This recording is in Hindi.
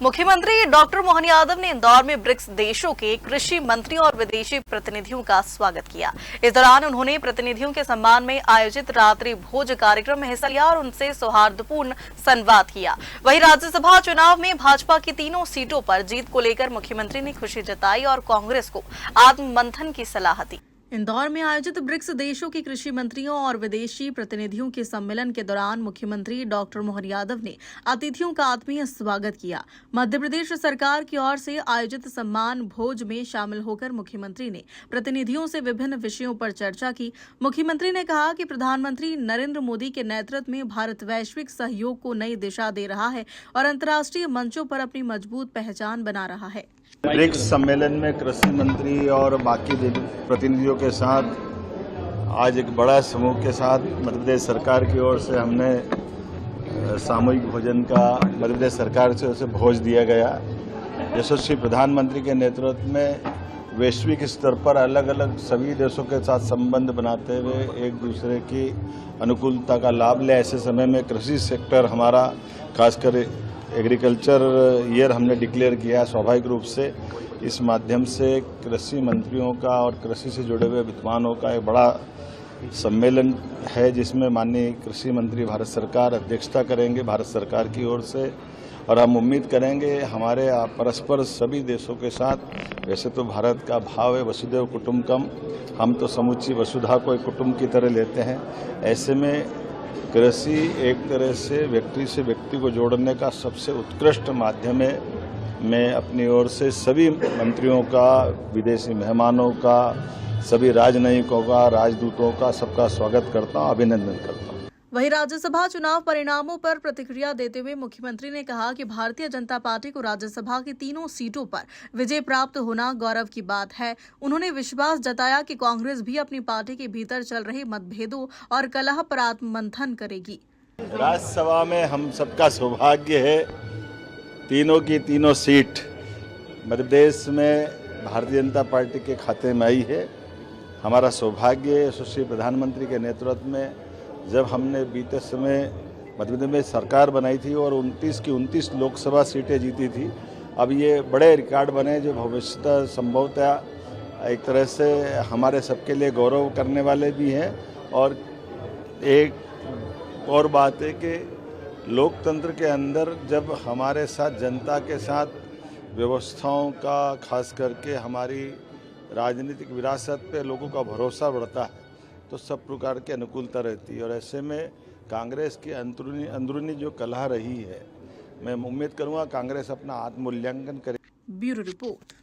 मुख्यमंत्री डॉक्टर मोहन यादव ने इंदौर में ब्रिक्स देशों के कृषि मंत्री और विदेशी प्रतिनिधियों का स्वागत किया। इस दौरान उन्होंने प्रतिनिधियों के सम्मान में आयोजित रात्रि भोज कार्यक्रम में हिस्सा लिया और उनसे सौहार्दपूर्ण संवाद किया। वहीं राज्यसभा चुनाव में भाजपा की तीनों सीटों पर जीत को लेकर मुख्यमंत्री ने खुशी जताई और कांग्रेस को आत्ममंथन की सलाह दी। इंदौर में आयोजित ब्रिक्स देशों के कृषि मंत्रियों और विदेशी प्रतिनिधियों के सम्मेलन के दौरान मुख्यमंत्री डॉक्टर मोहन यादव ने अतिथियों का आत्मीय स्वागत किया। मध्य प्रदेश सरकार की ओर से आयोजित सम्मान भोज में शामिल होकर मुख्यमंत्री ने प्रतिनिधियों से विभिन्न विषयों पर चर्चा की। मुख्यमंत्री ने कहा कि प्रधानमंत्री नरेंद्र मोदी के नेतृत्व में भारत वैश्विक सहयोग को नई दिशा दे रहा है और अंतर्राष्ट्रीय मंचों पर अपनी मजबूत पहचान बना रहा है। ब्रिक्स सम्मेलन में कृषि मंत्री और बाकी प्रतिनिधियों के साथ आज एक बड़ा समूह के साथ मध्य प्रदेश सरकार की ओर से हमने सामूहिक भोजन का मध्य प्रदेश सरकार से उसे भोज दिया गया। यशस्वी प्रधानमंत्री के नेतृत्व में वैश्विक स्तर पर अलग अलग सभी देशों के साथ संबंध बनाते हुए एक दूसरे की अनुकूलता का लाभ ले। ऐसे समय में कृषि सेक्टर हमारा खासकर एग्रीकल्चर ईयर हमने डिक्लेयर किया। स्वाभाविक रूप से इस माध्यम से कृषि मंत्रियों का और कृषि से जुड़े हुए विद्वानों का एक बड़ा सम्मेलन है, जिसमें माननीय कृषि मंत्री भारत सरकार अध्यक्षता करेंगे भारत सरकार की ओर से। और हम उम्मीद करेंगे हमारे परस्पर सभी देशों के साथ, वैसे तो भारत का भाव है वसुधैव कुटुंबकम, हम तो समूची वसुधा को एक कुटुंब की तरह लेते हैं। ऐसे में कृषि एक तरह से व्यक्ति को जोड़ने का सबसे उत्कृष्ट माध्यम है। मैं अपनी ओर से सभी मंत्रियों का, विदेशी मेहमानों का, सभी राजनयिकों का, राजदूतों का सबका स्वागत करता हूं, अभिनंदन करता हूं। वहीं राज्यसभा चुनाव परिणामों पर प्रतिक्रिया देते हुए मुख्यमंत्री ने कहा कि भारतीय जनता पार्टी को राज्यसभा की तीनों सीटों पर विजय प्राप्त होना गौरव की बात है। उन्होंने विश्वास जताया कि कांग्रेस भी अपनी पार्टी के भीतर चल रहे मतभेदों और कलह पर आत्ममंथन करेगी। राज्यसभा में हम सबका सौभाग्य है, तीनों की तीनों सीट मध्य प्रदेश में भारतीय जनता पार्टी के खाते में आई है। हमारा सौभाग्य यशस्वी प्रधानमंत्री के नेतृत्व में जब हमने बीते समय मध्य प्रदेश में सरकार बनाई थी और 29 की 29 लोकसभा सीटें जीती थी। अब ये बड़े रिकॉर्ड बने जो भविष्यतः संभवतः एक तरह से हमारे सबके लिए गौरव करने वाले भी हैं। और एक और बात है कि लोकतंत्र के अंदर जब हमारे साथ जनता के साथ व्यवस्थाओं का, खास करके हमारी राजनीतिक विरासत पे लोगों का भरोसा बढ़ता है तो सब प्रकार की अनुकूलता रहती है। और ऐसे में कांग्रेस की अंदरूनी जो कलह रही है, मैं उम्मीद करूंगा कांग्रेस अपना आत्ममूल्यांकन करे। Bureau report.